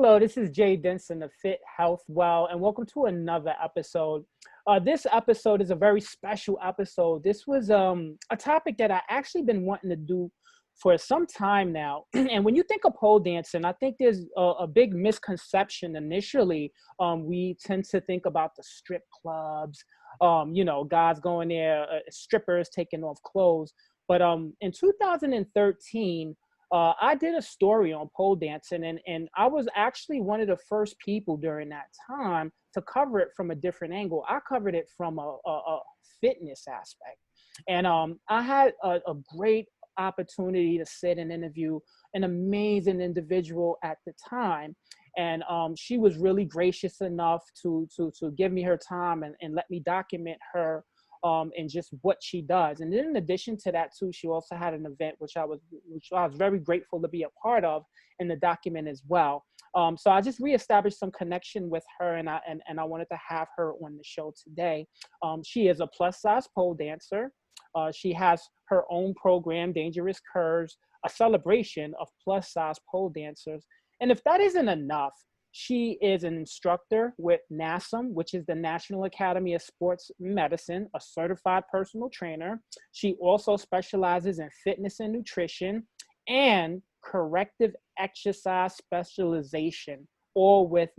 Hello, this is Jay Denson of Fit Health Well, and welcome to another episode. This episode is a very special episode. This was a topic that I actually been wanting to do for some time now. And when you think of pole dancing, I think there's a big misconception initially. We tend to think about the strip clubs, guys going there, strippers taking off clothes. But in 2013, I did a story on pole dancing, and I was actually one of the first people during that time to cover it from a different angle. I covered it from a fitness aspect. And I had a great opportunity to sit and interview an amazing individual at the time. And she was really gracious enough to give me her time and let me document her and just what she does. And then in addition to that too, she also had an event which I was very grateful to be a part of in the document as well. So I just reestablished some connection with her, and I wanted to have her on the show today. She is a plus size pole dancer. She has her own program, Dangerous Curves, a celebration of plus size pole dancers. And if that isn't enough, she is an instructor with NASM, which is the National Academy of Sports Medicine, a certified personal trainer. She also specializes in fitness and nutrition and corrective exercise specialization, all with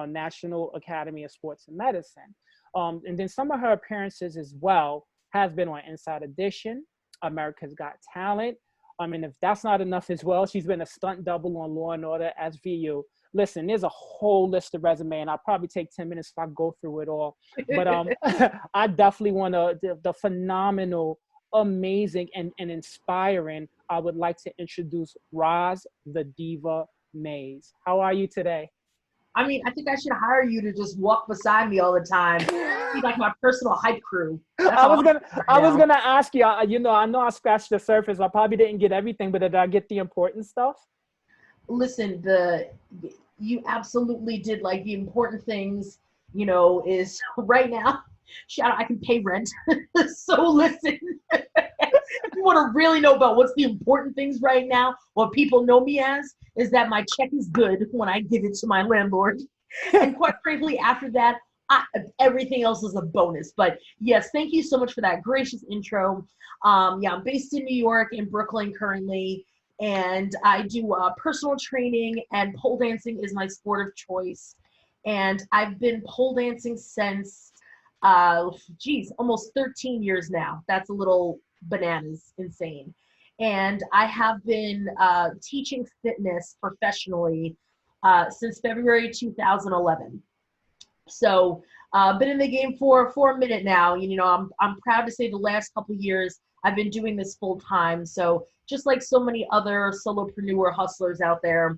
National Academy of Sports and Medicine. And then some of her appearances as well has been on Inside Edition, America's Got Talent. I mean, if that's not enough as well, she's been a stunt double on Law and Order SVU. Listen, there's a whole list of resume, and I'll probably take 10 minutes if I go through it all. But I definitely want the phenomenal, amazing, and inspiring. I would like to introduce Rozs the Diva Mays. How are you today? I mean, I think I should hire you to just walk beside me all the time. Be like my personal hype crew. I was gonna ask you. I know I scratched the surface. I probably didn't get everything, but did I get the important stuff? Listen, you absolutely did, like, the important things. Is right now. Shout out! I can pay rent. So listen, if you want to really know about what's the important things right now, what people know me as is that my check is good when I give it to my landlord, and quite frankly, after that, everything else is a bonus. But yes, thank you so much for that gracious intro. I'm based in New York, in Brooklyn currently, and I do personal training, and pole dancing is my sport of choice. And I've been pole dancing since, almost 13 years now. That's a little bananas, insane. And I have been teaching fitness professionally since February 2011. So been in the game for a minute now. I'm proud to say the last couple of years I've been doing this full time. So just like so many other solopreneur hustlers out there,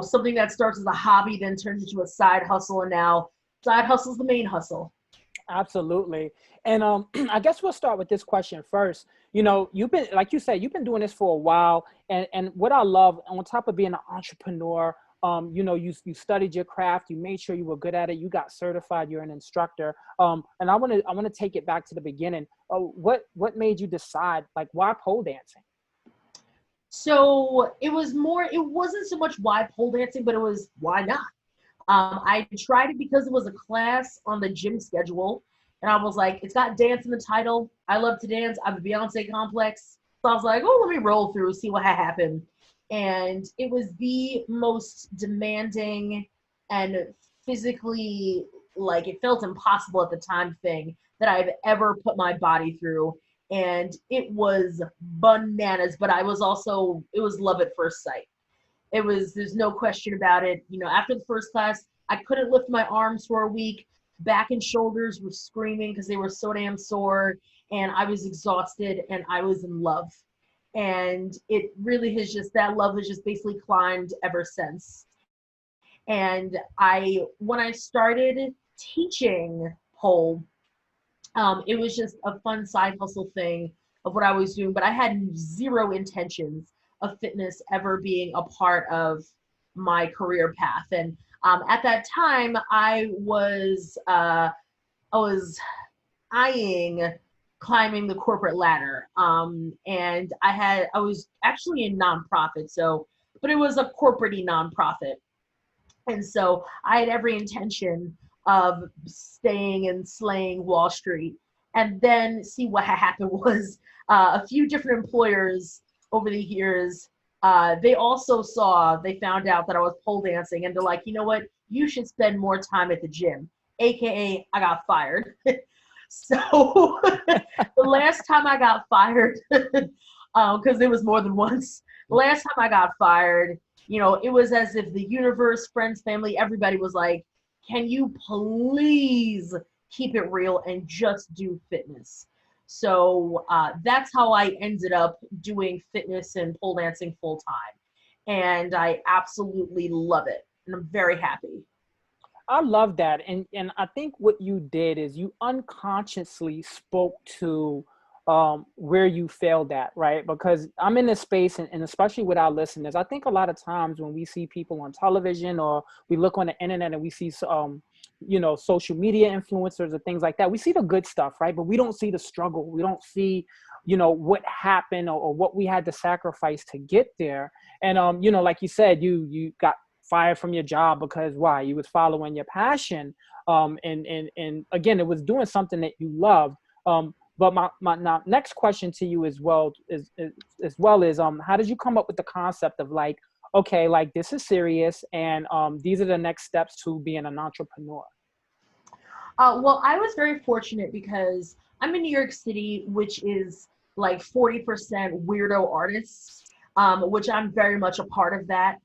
something that starts as a hobby then turns into a side hustle, and now side hustle is the main hustle. Absolutely. And I guess we'll start with this question first. You've been, like you said, you've been doing this for a while. And what I love, on top of being an entrepreneur, you studied your craft, you made sure you were good at it, you got certified, you're an instructor. And I want to take it back to the beginning. What made you decide, like, why pole dancing? So it wasn't so much why pole dancing, but it was why not? I tried it because it was a class on the gym schedule, and I was like, it's got dance in the title. I love to dance. I have a Beyonce complex. So I was like, oh, let me roll through, see what happened. And it was the most demanding and physically, like, it felt impossible at the time thing that I've ever put my body through. And it was bananas, but it was love at first sight. There's no question about it. After the first class, I couldn't lift my arms for a week. Back and shoulders were screaming because they were so damn sore, and I was exhausted, and I was in love. And it really that love has just basically climbed ever since. And when I started teaching pole, it was just a fun side hustle thing of what I was doing, but I had zero intentions of fitness ever being a part of my career path. And at that time, I was eyeing climbing the corporate ladder. And I was actually in nonprofit, but it was a corporate-y nonprofit. And so I had every intention of staying and slaying Wall Street. And then see what had happened was a few different employers over the years, they found out that I was pole dancing, and they're like, you know what? You should spend more time at the gym, AKA I got fired. So the last time I got fired, because it was more than once, the last time I got fired, it was as if the universe, friends, family, everybody was like, can you please keep it real and just do fitness? So that's how I ended up doing fitness and pole dancing full time. And I absolutely love it. And I'm very happy. I love that. And I think what you did is you unconsciously spoke to where you failed at, right? Because I'm in this space, and especially with our listeners, I think a lot of times when we see people on television or we look on the internet and we see, social media influencers or things like that, we see the good stuff, right? But we don't see the struggle. We don't see, what happened or what we had to sacrifice to get there. And, like you said, you got fired from your job because why? You was following your passion. And again, it was doing something that you loved. But my now next question to you is how did you come up with the concept of like, okay, like this is serious, and these are the next steps to being an entrepreneur? Well, I was very fortunate because I'm in New York City, which is like 40% weirdo artists, which I'm very much a part of that.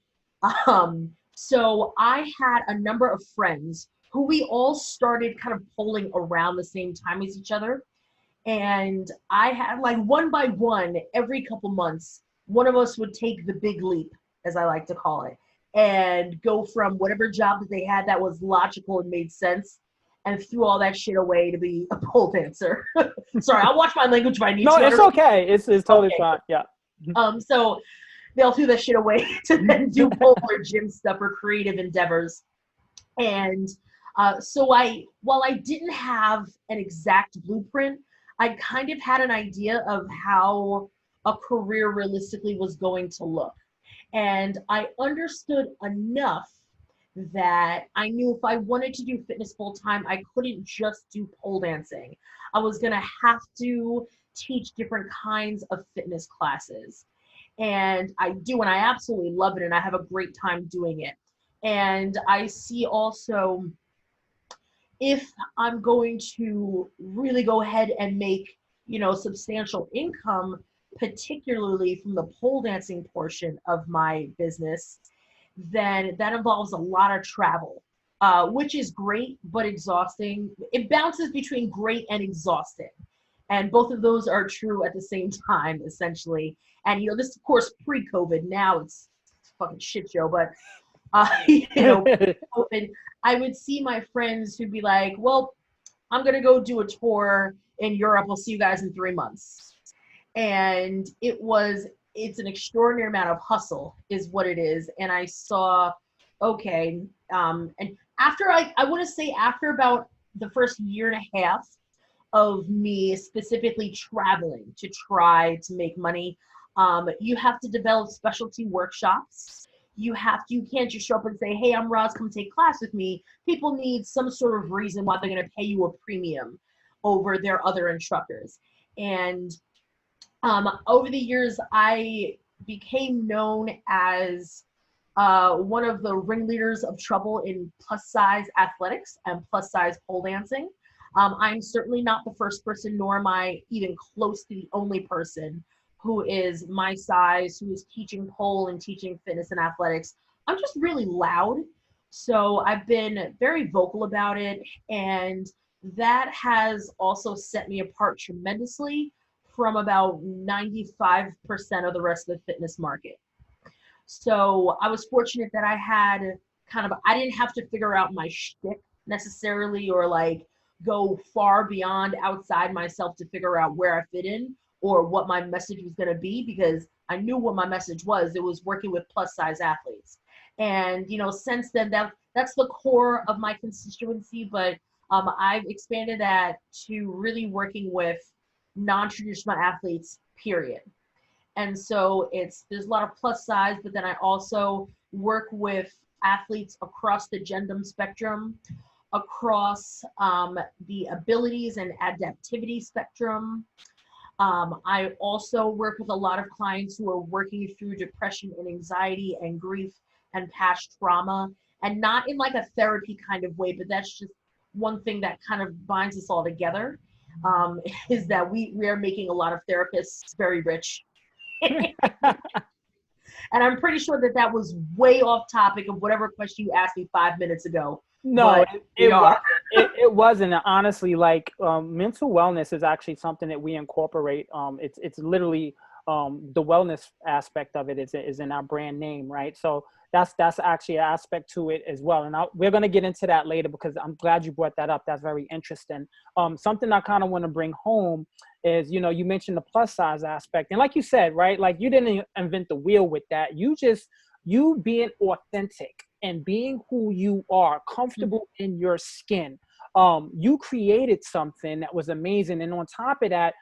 So I had a number of friends who we all started kind of polling around the same time as each other. And I had like one by one, every couple months, one of us would take the big leap, as I like to call it, and go from whatever job that they had that was logical and made sense and threw all that shit away to be a pole dancer. Sorry, I'll watch my language if I need No, to. it's okay. It's totally Okay. fine. Yeah. So they'll throw that shit away to then do pole or gym stuff or creative endeavors. And while I didn't have an exact blueprint, I kind of had an idea of how a career realistically was going to look. And I understood enough that I knew if I wanted to do fitness full time, I couldn't just do pole dancing. I was going to have to teach different kinds of fitness classes. And I do, and I absolutely love it, and I have a great time doing it. And I see also, if I'm going to really go ahead and make, substantial income, particularly from the pole dancing portion of my business, then that involves a lot of travel, which is great, but exhausting. It bounces between great and exhausting. And both of those are true at the same time, essentially. And, this, of course, pre-COVID. Now it's a fucking shit show, but COVID, I would see my friends who'd be like, well, I'm going to go do a tour in Europe. I'll see you guys in 3 months. And it's an extraordinary amount of hustle is what it is. And I saw, okay. And after I want to say after about the first year and a half of me specifically traveling to try to make money, you have to develop specialty workshops. You can't just show up and say, hey, I'm Rozs, come take class with me. People need some sort of reason why they're going to pay you a premium over their other instructors. And over the years, I became known as one of the ringleaders of trouble in plus size athletics and plus size pole dancing. I'm certainly not the first person, nor am I even close to the only person who is my size, who is teaching pole and teaching fitness and athletics. I'm just really loud. So I've been very vocal about it. And that has also set me apart tremendously from about 95% of the rest of the fitness market. So I was fortunate that I didn't have to figure out my shtick necessarily, or like go far beyond outside myself to figure out where I fit in or what my message was going to be, because I knew what my message was. It was working with plus size athletes. And, since then, that's the core of my constituency, but I've expanded that to really working with non-traditional athletes, period. And so there's a lot of plus size, but then I also work with athletes across the gender spectrum, across the abilities and adaptivity spectrum. I also work with a lot of clients who are working through depression and anxiety and grief and past trauma, and not in like a therapy kind of way, but that's just one thing that kind of binds us all together, is that we are making a lot of therapists very rich. And I'm pretty sure that that was way off topic of whatever question you asked me 5 minutes ago. No, it wasn't. Honestly, like mental wellness is actually something that we incorporate. It's literally the wellness aspect of it is in our brand name, right? So that's actually an aspect to it as well. And we're going to get into that later because I'm glad you brought that up. That's very interesting. Something I kind of want to bring home is, you know, you mentioned the plus size aspect. And like you said, right, like you didn't invent the wheel with that. You being authentic and being who you are, comfortable in your skin. You created something that was amazing. And on top of that,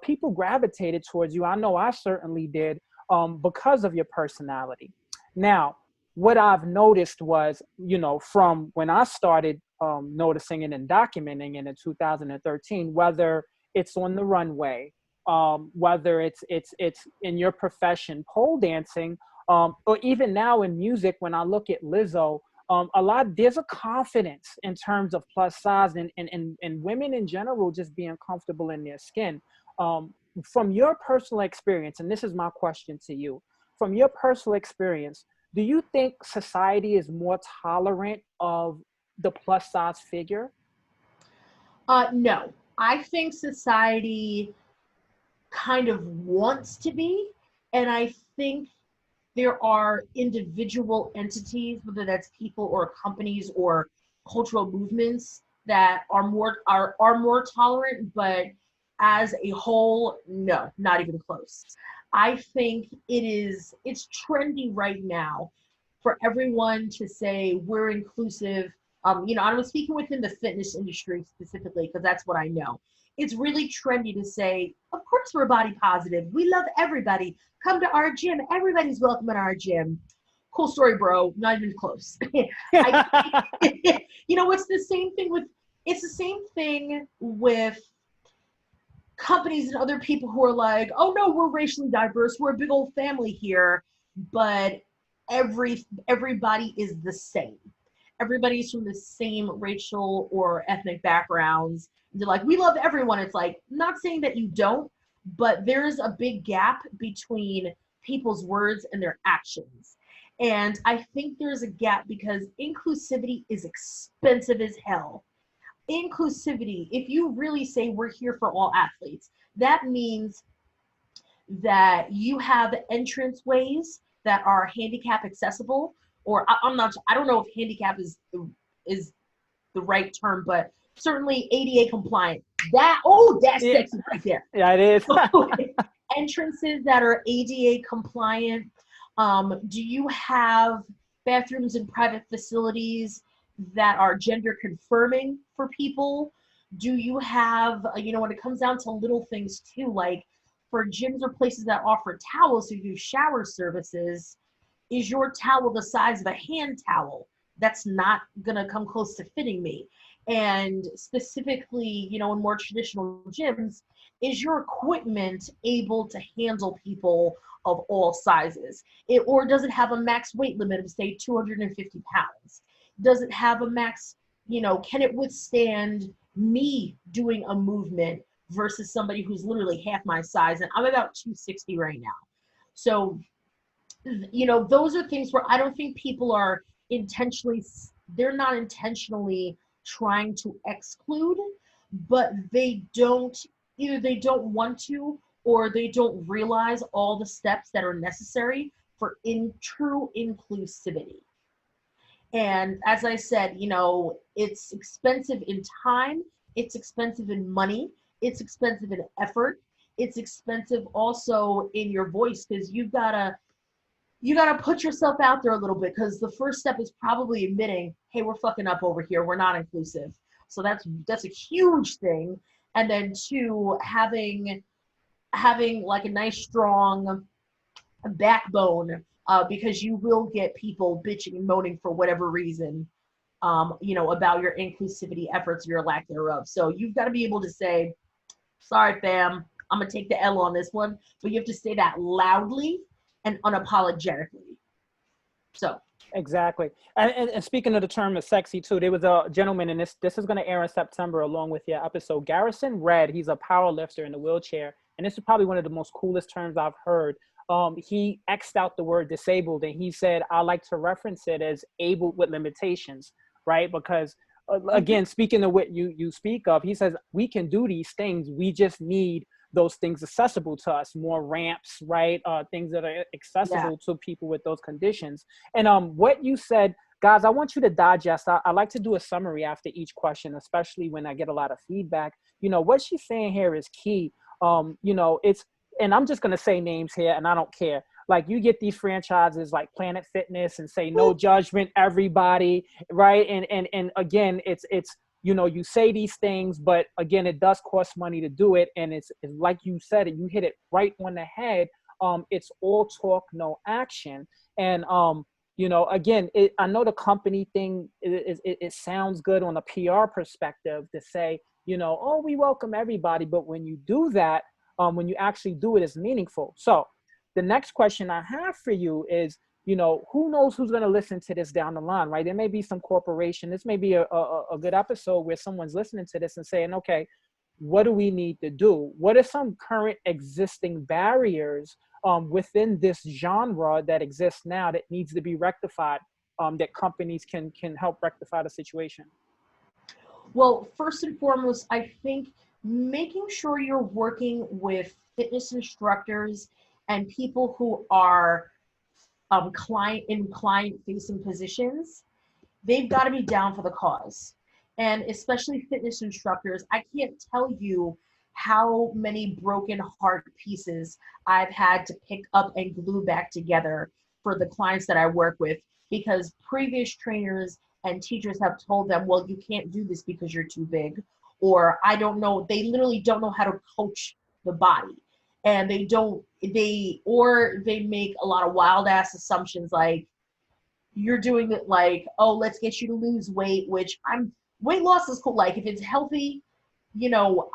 people gravitated towards you. I know I certainly did, because of your personality. Now, what I've noticed was, you know, from when I started noticing it and documenting it in 2013, whether it's on the runway, whether it's in your profession, pole dancing, or even now in music, when I look at Lizzo, there's a confidence in terms of plus size and women in general just being comfortable in their skin. From your personal experience, and this is my question to you, from your personal experience, do you think society is more tolerant of the plus size figure? No, I think society kind of wants to be, and I think there are individual entities, whether that's people or companies or cultural movements, that are more tolerant, but as a whole, no, not even close. I think it's trendy right now for everyone to say we're inclusive. I was speaking within the fitness industry specifically because that's what I know. It's really trendy to say, of course we're body positive. We love everybody. Come to our gym. Everybody's welcome in our gym. Cool story, bro. Not even close. It's the same thing with companies and other people who are like, oh no, we're racially diverse. We're a big old family here. But everybody is the same. Everybody's from the same racial or ethnic backgrounds. They're like, we love everyone. It's like, not saying that you don't, but there's a big gap between people's words and their actions. And I think there's a gap because inclusivity is expensive as hell. Inclusivity, if you really say we're here for all athletes, that means that you have entrance ways that are handicap accessible, or I don't know if handicap is the right term, but certainly ADA compliant. That's sexy right there. Yeah, it is. Entrances that are ADA compliant. Do you have bathrooms in private facilities that are gender confirming for people? Do you have, when it comes down to little things too, like for gyms or places that offer towels, so you do shower services, is your towel the size of a hand towel? That's not gonna come close to fitting me. And specifically, in more traditional gyms, is your equipment able to handle people of all sizes? Or does it have a max weight limit of, say, 250 pounds? Does it have a max, can it withstand me doing a movement versus somebody who's literally half my size? And I'm about 260 right now. So, those are things where I don't think people are they're not intentionally trying to exclude, but either they don't want to, or they don't realize all the steps that are necessary for true inclusivity. And as I said, it's expensive in time, it's expensive in money, it's expensive in effort, it's expensive also in your voice, because you gotta put yourself out there a little bit, because the first step is probably admitting, hey, we're fucking up over here, we're not inclusive. So that's a huge thing. And then two, having like a nice strong backbone because you will get people bitching and moaning for whatever reason, about your inclusivity efforts or your lack thereof. So you've got to be able to say, sorry, fam, I'm going to take the L on this one, but you have to say that loudly and unapologetically. So. Exactly. And speaking of the term of sexy too, there was a gentleman, and this is going to air in September along with your episode, Garrison Red. He's a power lifter in a wheelchair. And this is probably one of the most coolest terms I've heard. He X'd out the word disabled, and he said, I like to reference it as able with limitations, right? Because again, speaking of what you speak of, he says, we can do these things. We just need those things accessible to us, more ramps, right? Things that are accessible to people with those conditions. And what you said, guys, I want you to digest. I like to do a summary after each question, especially when I get a lot of feedback. What she's saying here is key. It's, and I'm just going to say names here, and I don't care. Like, you get these franchises like Planet Fitness and say, no judgment, everybody, right? And again, it's you say these things, but again, it does cost money to do it. And it's like you said, and you hit it right on the head. It's all talk, no action. And, again, I know the company thing, it sounds good on a PR perspective to say, oh, we welcome everybody. But when you do that, when you actually do it, it's meaningful. So the next question I have for you is, who knows who's going to listen to this down the line, right? There may be some corporation. This may be a good episode where someone's listening to this and saying, okay, what do we need to do? What are some current existing barriers within this genre that exists now that needs to be rectified, that companies can help rectify the situation? Well, first and foremost, I think making sure you're working with fitness instructors and people who are client-facing positions, they've got to be down for the cause. And especially fitness instructors, I can't tell you how many broken heart pieces I've had to pick up and glue back together for the clients that I work with, because previous trainers and teachers have told them, well, you can't do this because you're too big, or I don't know, they literally don't know how to coach the body. And they make a lot of wild ass assumptions, like, you're doing it like, oh, let's get you to lose weight, which weight loss is cool. Like, if it's healthy,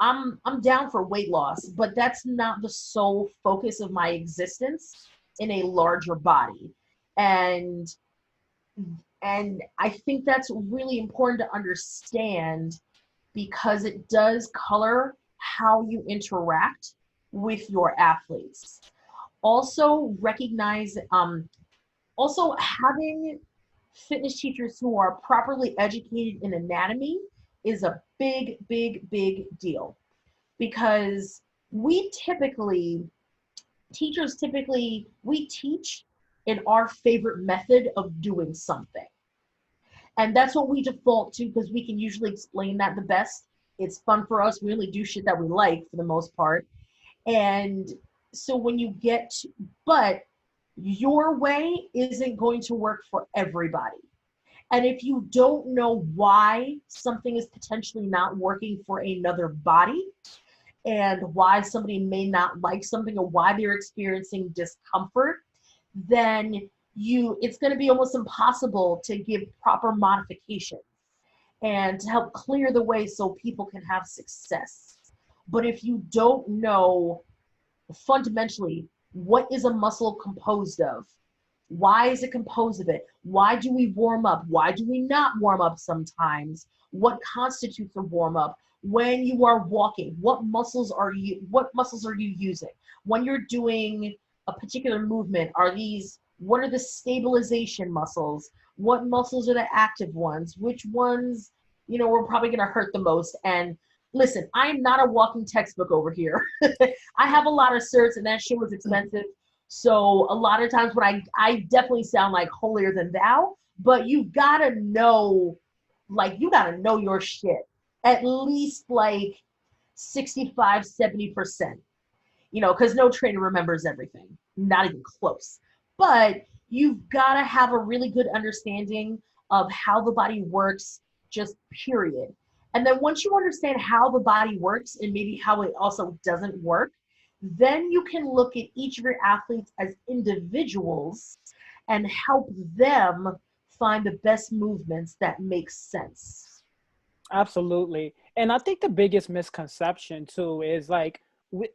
I'm down for weight loss, but that's not the sole focus of my existence in a larger body. And I think that's really important to understand, because it does color how you interact with your athletes. Also recognize, also having fitness teachers who are properly educated in anatomy is a big, big, big deal, because teachers typically teach in our favorite method of doing something. And that's what we default to, because we can usually explain that the best. It's fun for us. We only do shit that we like for the most part. And so but your way isn't going to work for everybody. And if you don't know why something is potentially not working for another body, and why somebody may not like something, or why they're experiencing discomfort, then it's going to be almost impossible to give proper modifications and to help clear the way so people can have success. But if you don't know fundamentally, what is a muscle composed of? Why is it composed of it? Why do we warm up? Why do we not warm up sometimes? What constitutes a warm up? When you are walking, what muscles are you using? When you're doing a particular movement, what are the stabilization muscles? What muscles are the active ones? Which ones, we're probably going to hurt the most? And listen, I am not a walking textbook over here. I have a lot of certs, and that shit was expensive. So a lot of times when I definitely sound like holier than thou, but you gotta know your shit. At least like 65, 70%, because no trainer remembers everything, not even close. But you've gotta have a really good understanding of how the body works, just period. And then once you understand how the body works and maybe how it also doesn't work, then you can look at each of your athletes as individuals and help them find the best movements that make sense. Absolutely. And I think the biggest misconception too is like,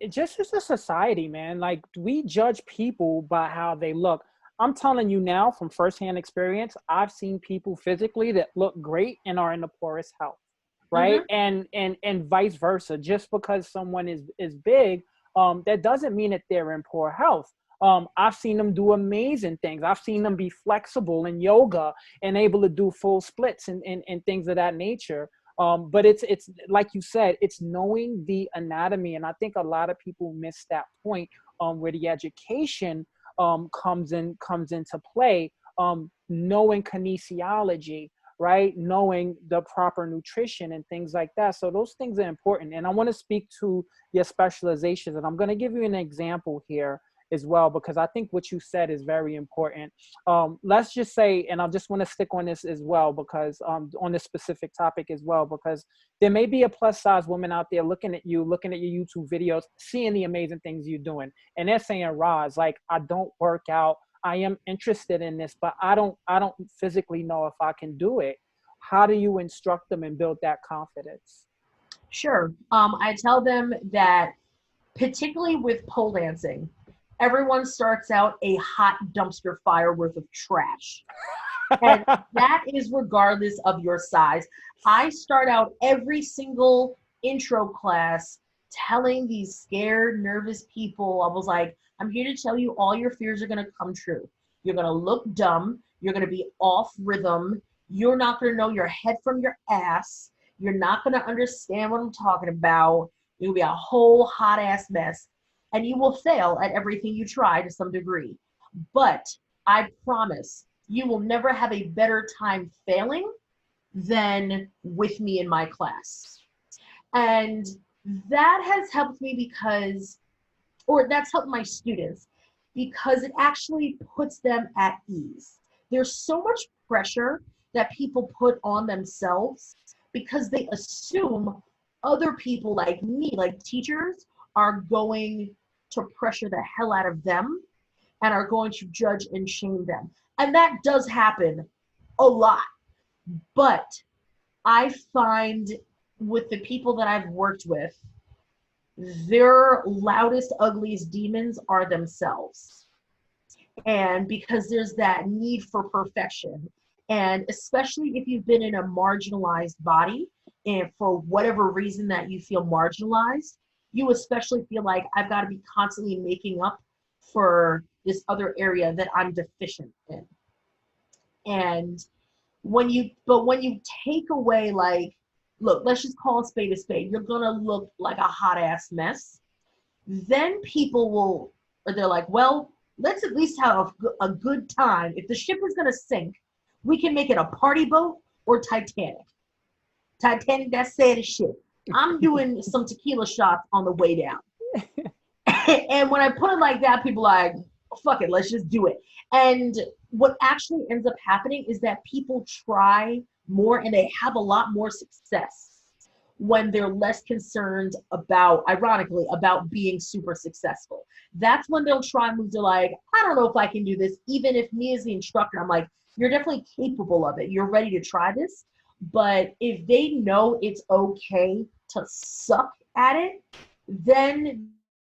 just as a society, man, like we judge people by how they look. I'm telling you now from firsthand experience, I've seen people physically that look great and are in the poorest health, right? Hmm. And vice versa. Just because someone is big, that doesn't mean that they're in poor health. I've seen them do amazing things. I've seen them be flexible in yoga and able to do full splits and things of that nature. But it's like you said, it's knowing the anatomy, and I think a lot of people miss that point, where the education comes into play. Knowing kinesiology, right? Knowing the proper nutrition and things like that. So those things are important. And I want to speak to your specializations, and I'm going to give you an example here as well, because I think what you said is very important. Let's just say, and I just want to stick on this as well, because on this specific topic as well, because there may be a plus size woman out there looking at your YouTube videos, seeing the amazing things you're doing, and they're saying, Rozz, like, I don't work out. I am interested in this, but I don't physically know if I can do it. How do you instruct them and build that confidence? Sure. I tell them that, particularly with pole dancing, everyone starts out a hot dumpster fire worth of trash. And that is regardless of your size. I start out every single intro class telling these scared, nervous people, I was like, I'm here to tell you all your fears are going to come true. You're going to look dumb. You're going to be off rhythm. You're not going to know your head from your ass. You're not going to understand what I'm talking about. You'll be a whole hot ass mess. And you will fail at everything you try to some degree. But I promise you will never have a better time failing than with me in my class. And that has helped me because, or that's helped my students, because it actually puts them at ease. There's so much pressure that people put on themselves because they assume other people like me, like teachers, are going to pressure the hell out of them and are going to judge and shame them. And that does happen a lot. But I find with the people that I've worked with, their loudest, ugliest demons are themselves. And because there's that need for perfection, and especially if you've been in a marginalized body, and for whatever reason that you feel marginalized, you especially feel like I've got to be constantly making up for this other area that I'm deficient in. And when you take away, like, look, let's just call a spade, you're gonna look like a hot ass mess, then people will, or they're like, well, let's at least have a good time. If the ship is gonna sink, we can make it a party boat or Titanic. Titanic, that's sad as shit. I'm doing some tequila shots on the way down. And when I put it like that, people are like, fuck it, let's just do it. And what actually ends up happening is that people try more and they have a lot more success when they're less concerned about, ironically, about being super successful. That's when they'll try moves. They're like, I don't know if I can do this. Even if me as the instructor, I'm like, you're definitely capable of it. You're ready to try this. But if they know it's okay to suck at it, then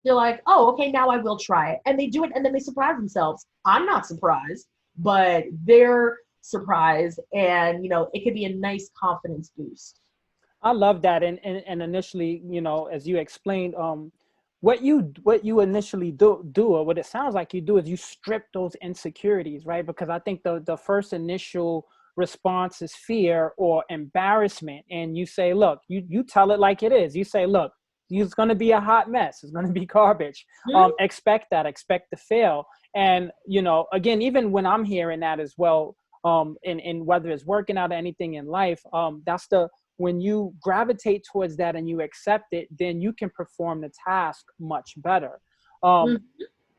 they're like, oh, okay, now I will try it. And they do it, and then they surprise themselves. I'm not surprised, but they're surprised, and, you know, it could be a nice confidence boost. I love that. And initially, you know, as you explained, what you initially do, or what it sounds like you do, is you strip those insecurities, right? Because I think the first initial response is fear or embarrassment. And you say, look, you tell it like it is. You say, look, it's going to be a hot mess. It's going to be garbage. Mm-hmm. Expect to fail. And, you know, again, even when I'm hearing that as well, in whether it's working out or anything in life, when you gravitate towards that and you accept it, then you can perform the task much better. Mm-hmm.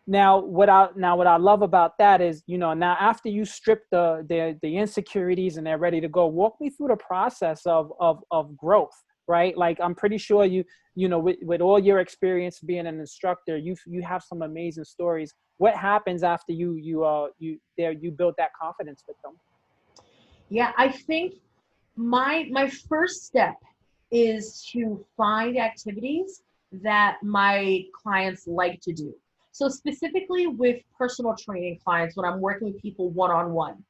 Now, what I love about that is, you know, now after you strip the insecurities and they're ready to go, walk me through the process of growth, right? Like, I'm pretty sure you know, with all your experience being an instructor, you have some amazing stories. What happens after you build that confidence with them? Yeah, I think my first step is to find activities that my clients like to do. So specifically with personal training clients, when I'm working with people one-on-one,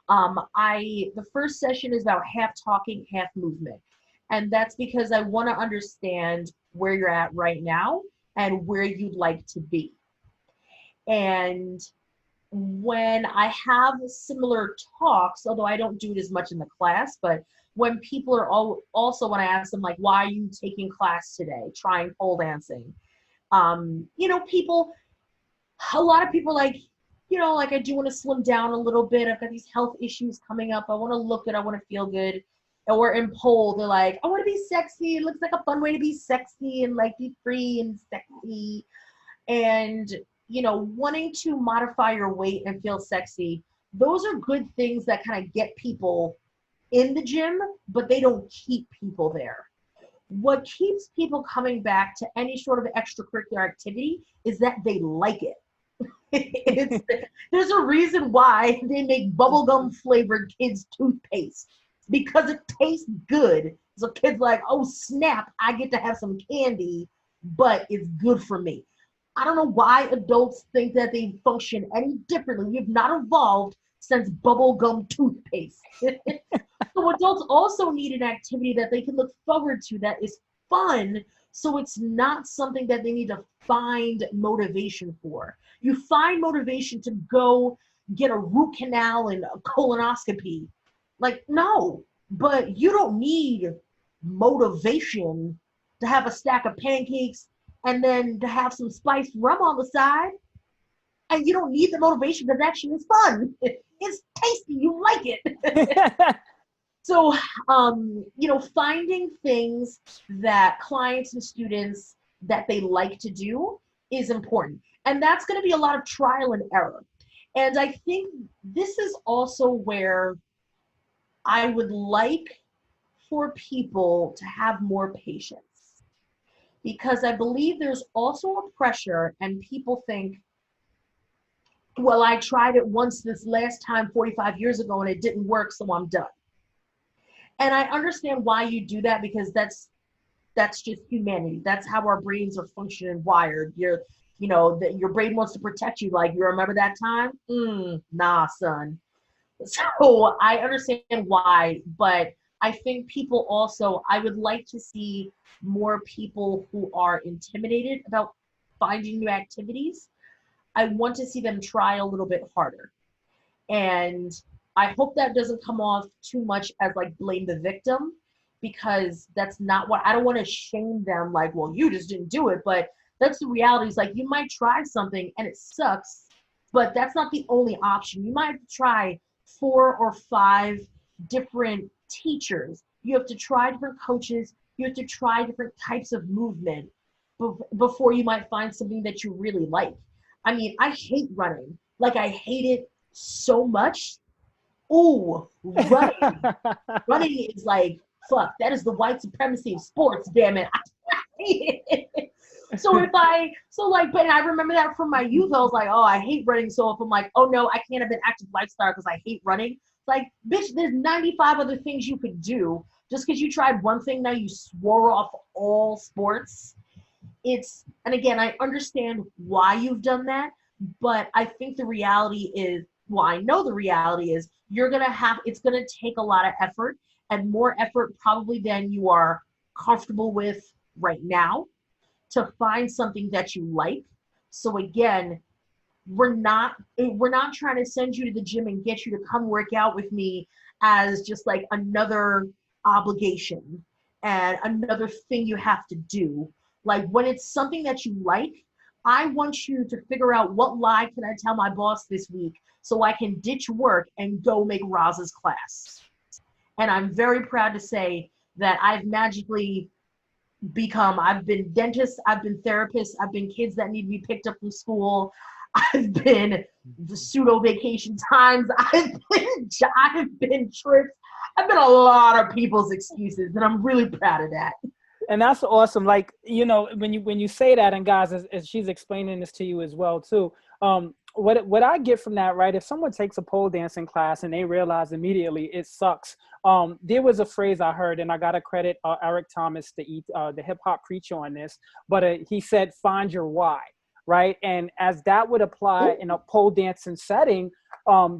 the first session is about half talking, half movement. And that's because I want to understand where you're at right now and where you'd like to be. And when I have similar talks, although I don't do it as much in the class, but when people are also when I ask them like, why are you taking class today, trying pole dancing? People, a lot of people like, like I do want to slim down a little bit. I've got these health issues coming up. I want to look good. I want to feel good. Or in pole, they're like, I want to be sexy. It looks like a fun way to be sexy and like be free and sexy. And wanting to modify your weight and feel sexy, those are good things that kind of get people in the gym, but they don't keep people there. What keeps people coming back to any sort of extracurricular activity is that they like it. There's a reason why they make bubblegum flavored kids toothpaste, because it tastes good. So kids like, oh snap, I get to have some candy, but it's good for me. I don't know why adults think that they function any differently. We have not evolved since bubblegum toothpaste. So adults also need an activity that they can look forward to that is fun, so it's not something that they need to find motivation for. You find motivation to go get a root canal and a colonoscopy. Like, no, but you don't need motivation to have a stack of pancakes and then to have some spiced rum on the side. And you don't need the motivation because that shit is fun. It's tasty. You like it. So, finding things that clients and students that they like to do is important. And that's going to be a lot of trial and error. And I think this is also where I would like for people to have more patience, because I believe there's also a pressure and people think, well, I tried it once this last time 45 years ago and it didn't work, so I'm done. And I understand why you do that, because that's just humanity. That's how our brains are functioning and wired. Your brain wants to protect you. Like, you remember that time? Nah, son. So I understand why, but I think people also, I would like to see more people who are intimidated about finding new activities. I want to see them try a little bit harder. And I hope that doesn't come off too much as like blame the victim, because that's not what, I don't want to shame them like, well, you just didn't do it. But that's the reality. Is like, you might try something and it sucks, but that's not the only option. You might try 4 or 5 different teachers. You have to try different coaches. You have to try different types of movement before you might find something that you really like. I mean, I hate running. Like, I hate it so much. Ooh, running. Running is like, fuck, that is the white supremacy of sports, damn it. I hate it. But I remember that from my youth. I was like, oh, I hate running. So if I'm like, oh no, I can't have an active lifestyle because I hate running. It's like, bitch, there's 95 other things you could do. Just because you tried one thing, now you swore off all sports. And again, I understand why you've done that, but I think the reality is, well, I know the reality is it's going to take a lot of effort, and more effort probably than you are comfortable with right now, to find something that you like. So again, we're not trying to send you to the gym and get you to come work out with me as just like another obligation and another thing you have to do. Like, when it's something that you like, I want you to figure out, what lie can I tell my boss this week so I can ditch work and go make Roz's class. And I'm very proud to say that I've magically I've been dentist, I've been therapist, I've been kids that need to be picked up from school, I've been the pseudo vacation times, I've been trips, I've been a lot of people's excuses, and I'm really proud of that. And that's awesome. Like, you know, when you say that, and guys, as she's explaining this to you as well too, what I get from that, right? If someone takes a pole dancing class and they realize immediately it sucks, there was a phrase I heard, and I got to credit Eric Thomas, the hip hop preacher, on this, but he said, "Find your why." Right, and as that would apply in a pole dancing setting,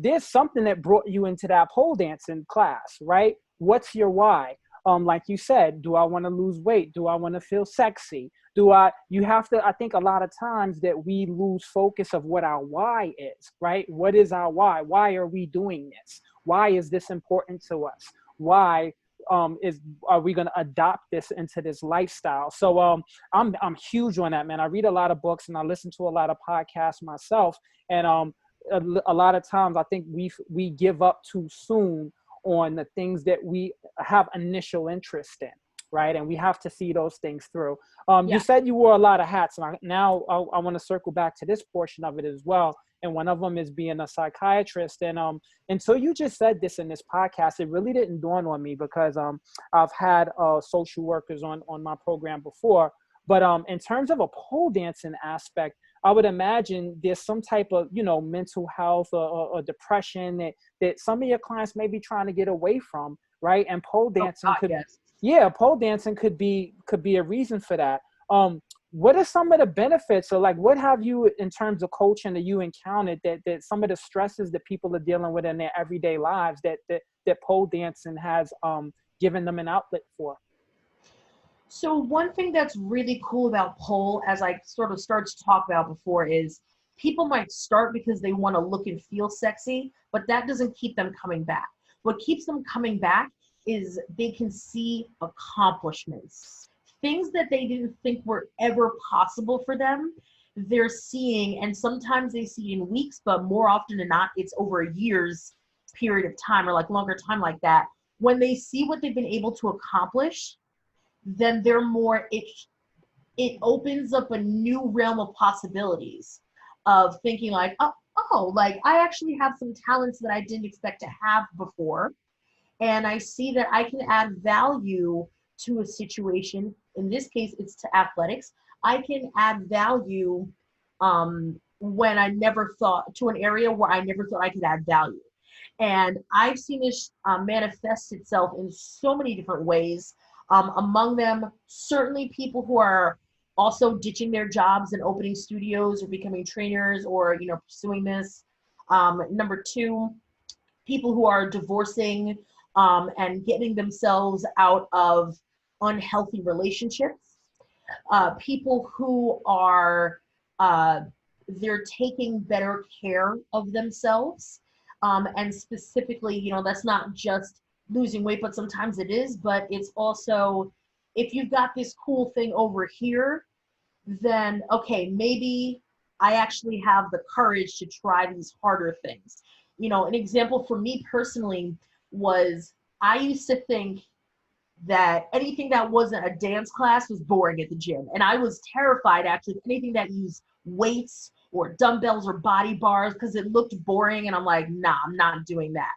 there's something that brought you into that pole dancing class, right? What's your why? Like you said, do I want to lose weight? Do I want to feel sexy? You have to, I think a lot of times that we lose focus of what our why is, right? What is our why? Why are we doing this? Why is this important to us? Why are we going to adopt this into this lifestyle? So I'm huge on that, man. I read a lot of books and I listen to a lot of podcasts myself. And a lot of times I think we give up too soon on the things that we have initial interest in, right? And we have to see those things through. You said you wore a lot of hats, and I want to circle back to this portion of it as well. And one of them is being a psychiatrist. And until you just said this in this podcast, it really didn't dawn on me, because I've had social workers on my program before. But in terms of a pole dancing aspect, I would imagine there's some type of, you know, mental health or depression that some of your clients may be trying to get away from, right? And pole dancing pole dancing could be a reason for that. What are some of the benefits, or like what have you, in terms of coaching, that you encountered that some of the stresses that people are dealing with in their everyday lives that pole dancing has given them an outlet for? So one thing that's really cool about pole, as I sort of started to talk about before, is people might start because they want to look and feel sexy, but that doesn't keep them coming back. What keeps them coming back is they can see accomplishments, things that they didn't think were ever possible for them. They're seeing, and sometimes they see in weeks, but more often than not, it's over a year's period of time, or like longer time like that. When they see what they've been able to accomplish, then it opens up a new realm of possibilities of thinking like, like I actually have some talents that I didn't expect to have before. And I see that I can add value to a situation. In this case, it's to athletics. I can add value when I never thought, to an area where I never thought I could add value. And I've seen this manifest itself in so many different ways. Among them, certainly people who are also ditching their jobs and opening studios or becoming trainers, or, you know, pursuing this. Number two, people who are divorcing and getting themselves out of unhealthy relationships. People who are, they're taking better care of themselves. And specifically, you know, that's not just losing weight, but sometimes it is, but it's also, if you've got this cool thing over here, then okay, maybe I actually have the courage to try these harder things. You know, an example for me personally was, I used to think that anything that wasn't a dance class was boring at the gym. And I was terrified, actually, of anything that used weights or dumbbells or body bars, because it looked boring. And I'm like, nah, I'm not doing that.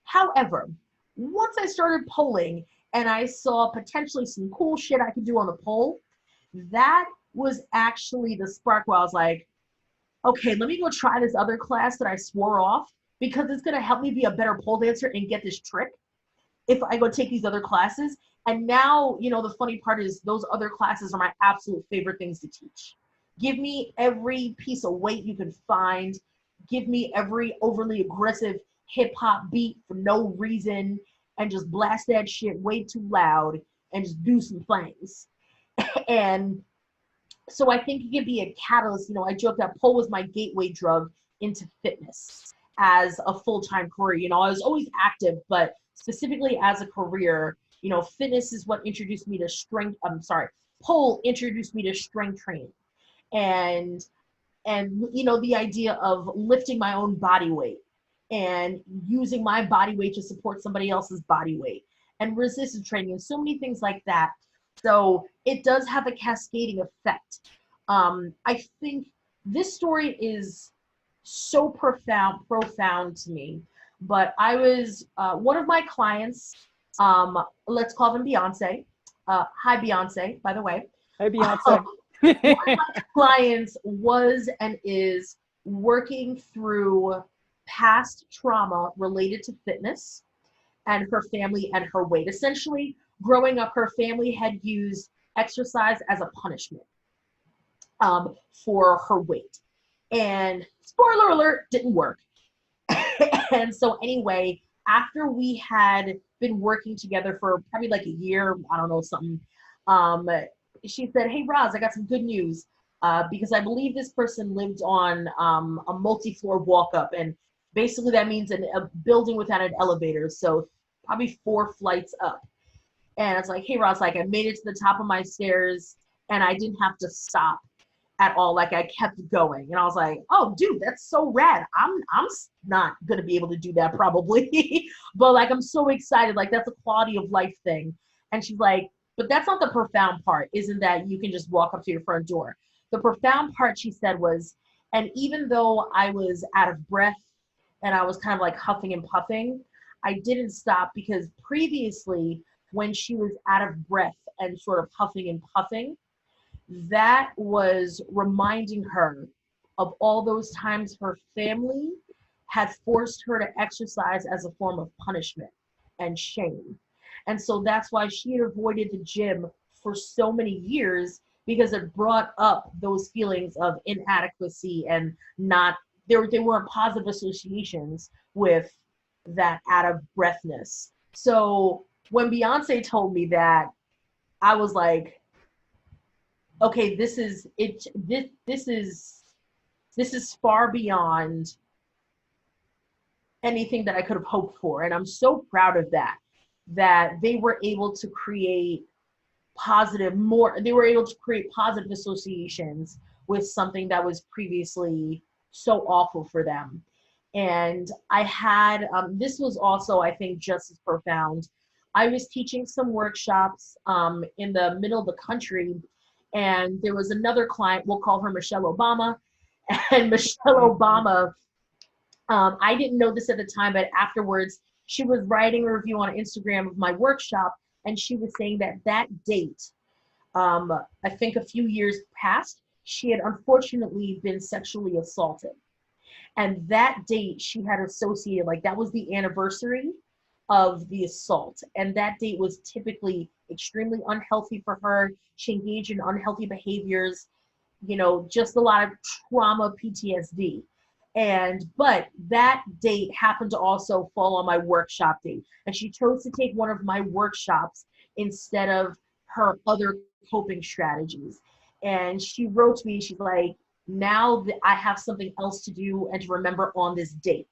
However, once I started polling and I saw potentially some cool shit I could do on the pole, that was actually the spark where I was like, okay, let me go try this other class that I swore off, because it's going to help me be a better pole dancer and get this trick if I go take these other classes. And now, you know, the funny part is those other classes are my absolute favorite things to teach. Give me every piece of weight you can find. Give me every overly aggressive hip hop beat for no reason, and just blast that shit way too loud and just do some things. And so I think it could be a catalyst. You know, I joke that pole was my gateway drug into fitness as a full-time career. You know, I was always active, but specifically as a career, you know, fitness is what introduced me to pole introduced me to strength training. And you know, the idea of lifting my own body weight and using my body weight to support somebody else's body weight, and resistance training, and so many things like that. So it does have a cascading effect. I think this story is so profound to me. But I was one of my clients, let's call them Beyonce. Hi, Beyonce, by the way. Hey, Um, Beyonce. one of my clients was and is working through past trauma related to fitness and her family and her weight. Essentially, growing up, her family had used exercise as a punishment for her weight. And spoiler alert, didn't work. And so, anyway, after we had been working together for probably like a year, I don't know, something, um, she said, "Hey, Roz, I got some good news." Because I believe this person lived on a multi-floor walk-up, and basically that means a building without an elevator, so probably 4 flights up. And it's like, "Hey, Roz, like I made it to the top of my stairs, and I didn't have to stop at all. Like I kept going." And I was like, "Oh, dude, that's so rad. I'm not gonna be able to do that probably, but like I'm so excited. Like that's a quality of life thing." And she's like, "But that's not the profound part. Isn't that you can just walk up to your front door? The profound part," she said, was, "And even though I was out of breath and I was kind of like huffing and puffing, I didn't stop because previously when she was out of breath and sort of huffing and puffing, that was reminding her of all those times her family had forced her to exercise as a form of punishment and shame. And so that's why she had avoided the gym for so many years, because it brought up those feelings of inadequacy and not, they weren't positive associations with that out of breathness. So when Beyonce told me that, I was like, okay, this is it. This is far beyond anything that I could have hoped for, and I'm so proud of that. That they were able to create They were able to create positive associations with something that was previously so awful for them. And I had this was also, I think, just as profound. I was teaching some workshops in the middle of the country, and there was another client, we'll call her Michelle Obama. And Michelle Obama, I didn't know this at the time, but afterwards, she was writing a review on Instagram of my workshop, and she was saying that that date, I think a few years past, she had unfortunately been sexually assaulted. And that date she had associated, like that was the anniversary of the assault. And that date was typically extremely unhealthy for her. She engaged in unhealthy behaviors, just a lot of trauma, PTSD. But that date happened to also fall on my workshop date. And she chose to take one of my workshops instead of her other coping strategies. And she wrote to me, she's like, "Now that I have something else to do and to remember on this date.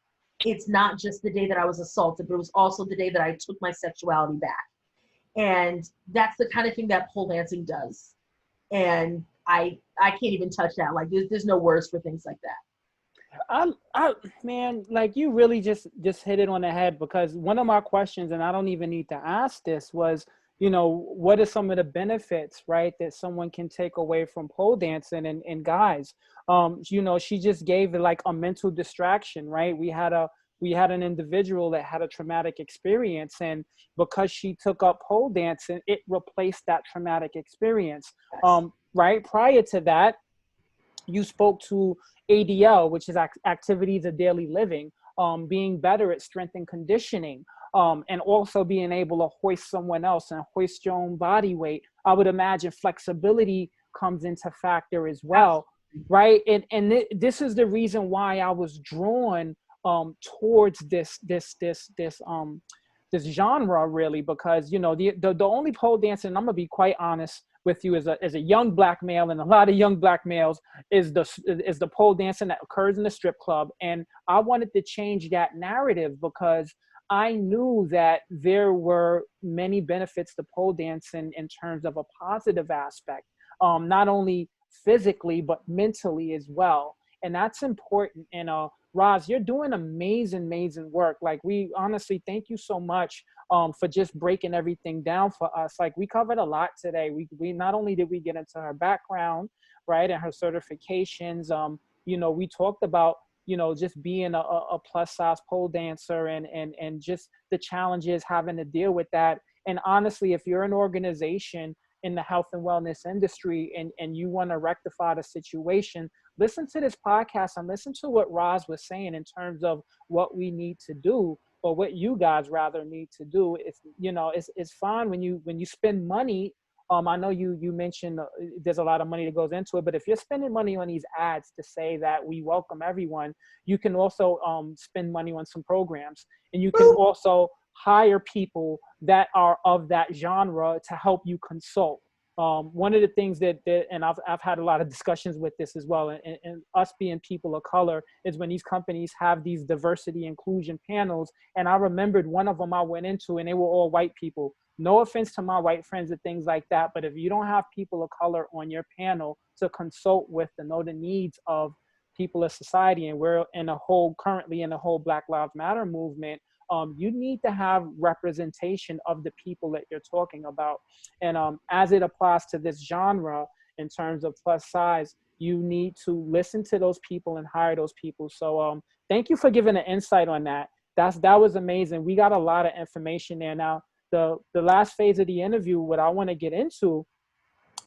It's not just the day that I was assaulted, but it was also the day that I took my sexuality back." And that's the kind of thing that pole dancing does. And I can't even touch that. Like there's no words for things like that. I man, like you really just hit it on the head, because one of my questions, and I don't even need to ask this, was, what are some of the benefits, right, that someone can take away from pole dancing? And guys, she just gave it like a mental distraction, right? We had an individual that had a traumatic experience, and because she took up pole dancing, it replaced that traumatic experience. Right prior to that, you spoke to ADL, which is activities of daily living, being better at strength and conditioning, and also being able to hoist someone else and hoist your own body weight. I would imagine flexibility comes into factor as well, right? And this is the reason why I was drawn towards this genre, really, because the only pole dancing, and I'm gonna be quite honest with you, as a young black male, and a lot of young black males, is the pole dancing that occurs in the strip club. And I wanted to change that narrative, because I knew that there were many benefits to pole dancing in terms of a positive aspect, not only physically but mentally as well. And that's important. And Roz, you're doing amazing work. Like, we honestly thank you so much for just breaking everything down for us. Like, we covered a lot today. We not only did we get into her background, right, and her certifications, we talked about just being a plus size pole dancer and just the challenges having to deal with that. And honestly, if you're an organization in the health and wellness industry and you want to rectify the situation, listen to this podcast and listen to what Rozs was saying in terms of what we need to do, or what you guys rather need to do. It's fine when you spend money. I know you mentioned there's a lot of money that goes into it, but if you're spending money on these ads to say that we welcome everyone, you can also spend money on some programs, and you can also hire people that are of that genre to help you consult. One of the things and I've had a lot of discussions with this as well, and us being people of color, is when these companies have these diversity inclusion panels. And I remembered one of them I went into, and they were all white people. No offense to my white friends and things like that, but if you don't have people of color on your panel to consult with to know the needs of people of society, and we're currently in the whole Black Lives Matter movement, you need to have representation of the people that you're talking about. And as it applies to this genre in terms of plus size, you need to listen to those people and hire those people. So thank you for giving an insight on that. That was amazing. We got a lot of information there. Now, the last phase of the interview, what I want to get into,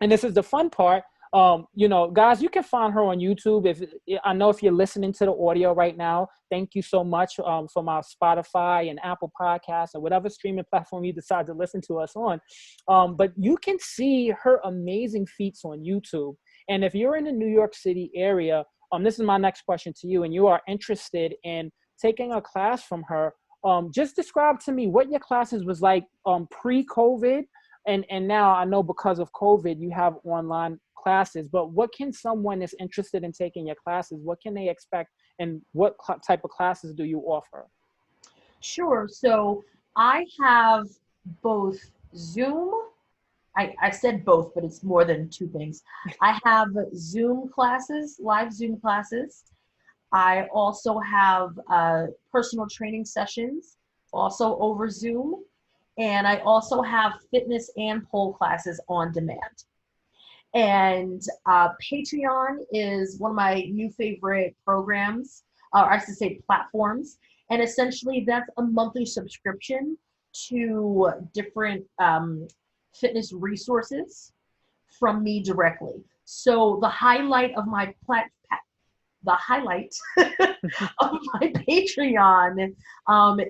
and this is the fun part, guys, you can find her on YouTube. I know if you're listening to the audio right now, thank you so much for my Spotify and Apple Podcasts or whatever streaming platform you decide to listen to us on. But you can see her amazing feats on YouTube. And if you're in the New York City area, this is my next question to you, and you are interested in taking a class from her, just describe to me what your classes was like pre-COVID. And now I know because of COVID, you have online classes, but what can someone that's interested in taking your classes, what can they expect, and what type of classes do you offer? Sure. So I have both Zoom. I said both, but it's more than two things. I have Zoom classes, live Zoom classes. I also have personal training sessions, also over Zoom. And I also have fitness and pole classes on demand. And Patreon is one of my new favorite programs, or I should say platforms. And essentially that's a monthly subscription to different fitness resources from me directly. So the highlight of my of my Patreon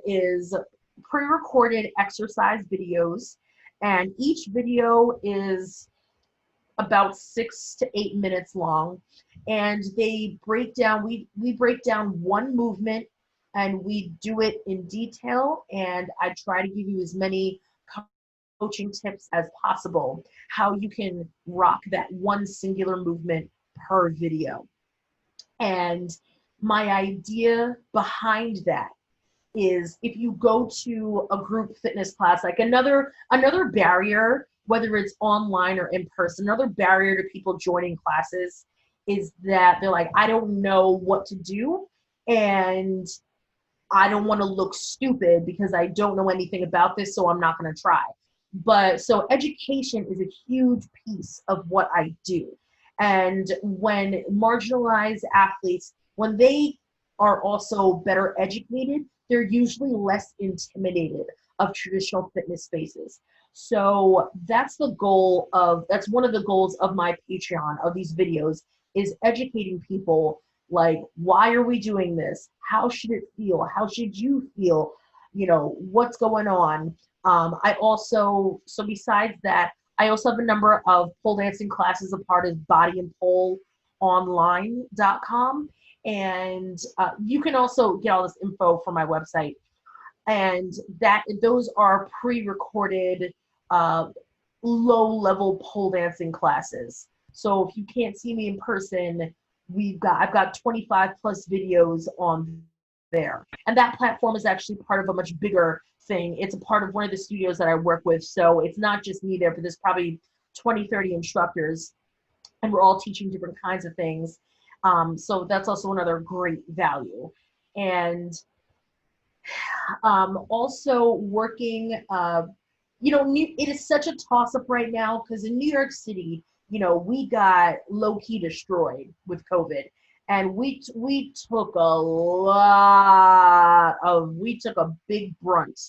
is pre-recorded exercise videos, and each video is about 6 to 8 minutes long, and they break down, we break down one movement and we do it in detail, and I try to give you as many coaching tips as possible how you can rock that one singular movement per video. And my idea behind that is, if you go to a group fitness class, like another barrier, whether it's online or in person, another barrier to people joining classes is that they're like, I don't know what to do, and I don't want to look stupid because I don't know anything about this, so I'm not going to try. But so education is a huge piece of what I do. And when marginalized athletes, when they are also better educated, they're usually less intimidated of traditional fitness spaces. So that's one of the goals of my Patreon, of these videos, is educating people, like, why are we doing this? How should it feel? How should you feel? What's going on? Besides that, I also have a number of pole dancing classes, a part of bodyandpoleonline.com. And you can also get all this info from my website. And those are pre-recorded low-level pole dancing classes. So if you can't see me in person, I've got 25 plus videos on there. And that platform is actually part of a much bigger thing. It's a part of one of the studios that I work with. So it's not just me there, but there's probably 20, 30 instructors, and we're all teaching different kinds of things. So that's also another great value. And also working, it is such a toss-up right now, because in New York City, we got low-key destroyed with COVID. And we took we took a big brunt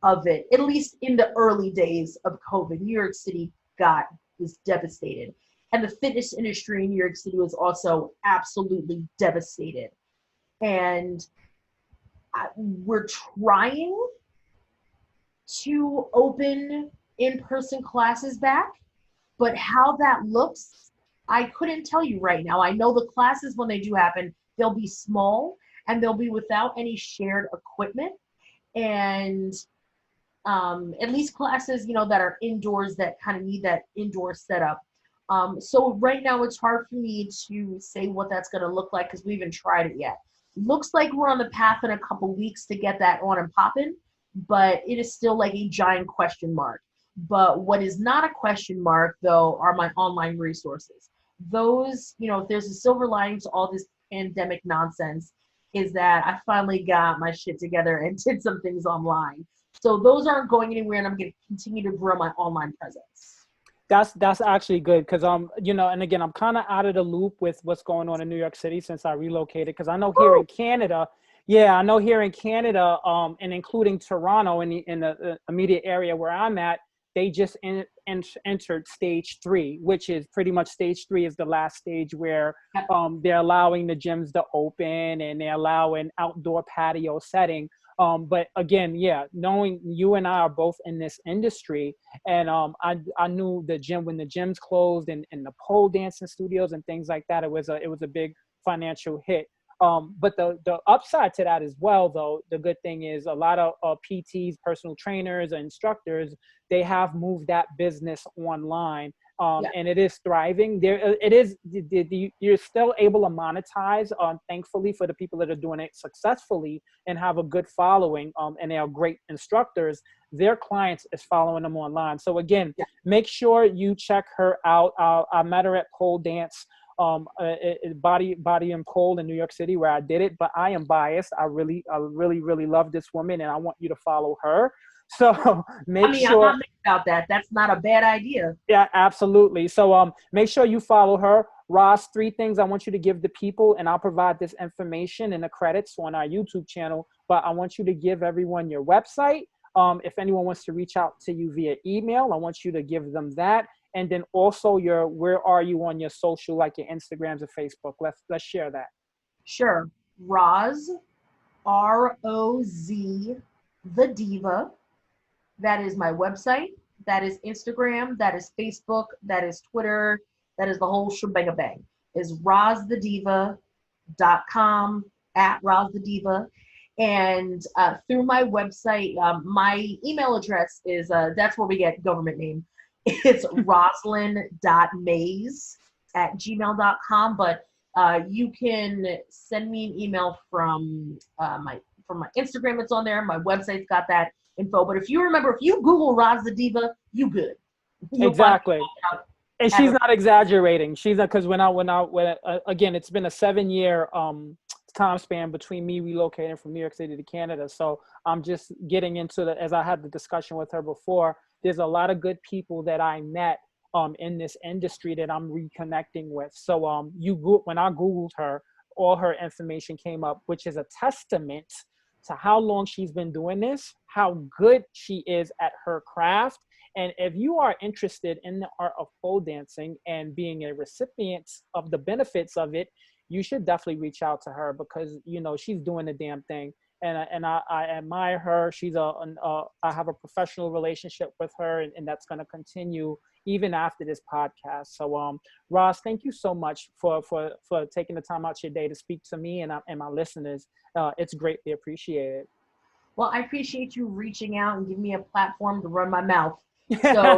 of it, at least in the early days of COVID. New York City was devastated. And the fitness industry in New York City was also absolutely devastated. And we're trying to open in-person classes back, but how that looks, I couldn't tell you right now. I know the classes, when they do happen, they'll be small and they'll be without any shared equipment. And at least classes, that are indoors, that kind of need that indoor setup. So right now it's hard for me to say what that's going to look like because we haven't tried it yet. Looks like we're on the path in a couple weeks to get that on and popping, but it is still like a giant question mark. But what is not a question mark, though, are my online resources. Those, if there's a silver lining to all this pandemic nonsense, is that I finally got my shit together and did some things online. So those aren't going anywhere, and I'm going to continue to grow my online presence. That's actually good because and again, I'm kind of out of the loop with what's going on in New York City since I relocated, because I know here in Canada, and including Toronto in the immediate area where I'm at, they just entered stage 3, which is pretty much stage 3 is the last stage where they're allowing the gyms to open and they're allowing outdoor patio setting. But again, knowing you and I are both in this industry, and I knew the gym when the gyms closed and the pole dancing studios and things like that, it was a big financial hit. But the upside to that as well, though, the good thing is a lot of PTs, personal trainers, and instructors, they have moved that business online. And it is thriving. You're still able to monetize, thankfully, for the people that are doing it successfully and have a good following, and they are great instructors. Their clients is following them online. So again, make sure you check her out. I met her at pole dance, body and pole in New York City, where I did it, but I am biased. I really love this woman, and I want you to follow her. So sure. I'm not thinking about that. That's not a bad idea. Yeah, absolutely. So make sure you follow her. Rozs, 3 things I want you to give the people, and I'll provide this information and the credits on our YouTube channel, but I want you to give everyone your website. If anyone wants to reach out to you via email, I want you to give them that. And then also where are you on your social, like your Instagrams or Facebook? Let's share that. Sure. Rozz, R-O-Z, the Diva. That is my website. That is Instagram. That is Facebook. That is Twitter. That is the whole shebang bang. Is rozzthediva.com, at rozzthediva. And through my website, my email address is, that's where we get government name. It's roslyn.mays@gmail.com. But you can send me an email from my Instagram. It's on there. My website's got that info. But if you Google Rozz the Diva, you good. Exactly. And she's not exaggerating. She's not, because when again, it's been a 7-year time span between me relocating from New York City to Canada. So I'm just getting into as I had the discussion with her before, there's a lot of good people that I met in this industry that I'm reconnecting with. So when I Googled her, all her information came up, which is a testament to how long she's been doing this, how good she is at her craft. And if you are interested in the art of pole dancing and being a recipient of the benefits of it, you should definitely reach out to her, because she's doing the damn thing. And I admire her. I have a professional relationship with her, and that's going to continue even after this podcast. So Rozz, thank you so much for taking the time out your day to speak to me and my listeners. It's greatly appreciated. Well, I appreciate you reaching out and giving me a platform to run my mouth. So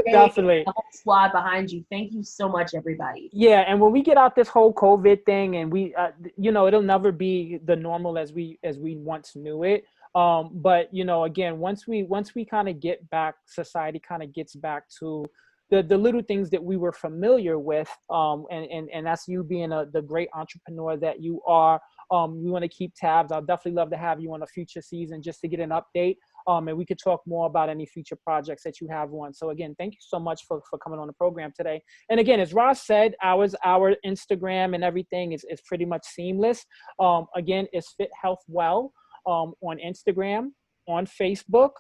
definitely, the whole squad behind you. Thank you so much, everybody. Yeah, and when we get out this whole COVID thing, and we, it'll never be the normal as we once knew it. But again, once we kind of get back, society kind of gets back to the little things that we were familiar with. And that's you being the great entrepreneur that you are. We want to keep tabs. I'll definitely love to have you on a future season just to get an update and we could talk more about any future projects that you have on. So again, thank you so much for coming on the program today. And again, as Rozs said, our Instagram and everything is pretty much seamless. Again, it's Fit Health Well on Instagram, on Facebook,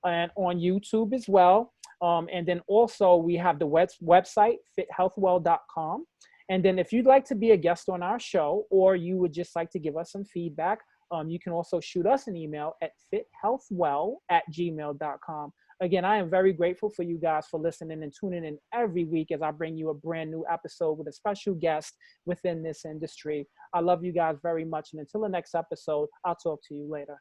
and on YouTube as well. And then also we have the website, fithealthwell.com. And then if you'd like to be a guest on our show, or you would just like to give us some feedback, you can also shoot us an email at fithealthwell@gmail.com. Again, I am very grateful for you guys for listening and tuning in every week as I bring you a brand new episode with a special guest within this industry. I love you guys very much. And until the next episode, I'll talk to you later.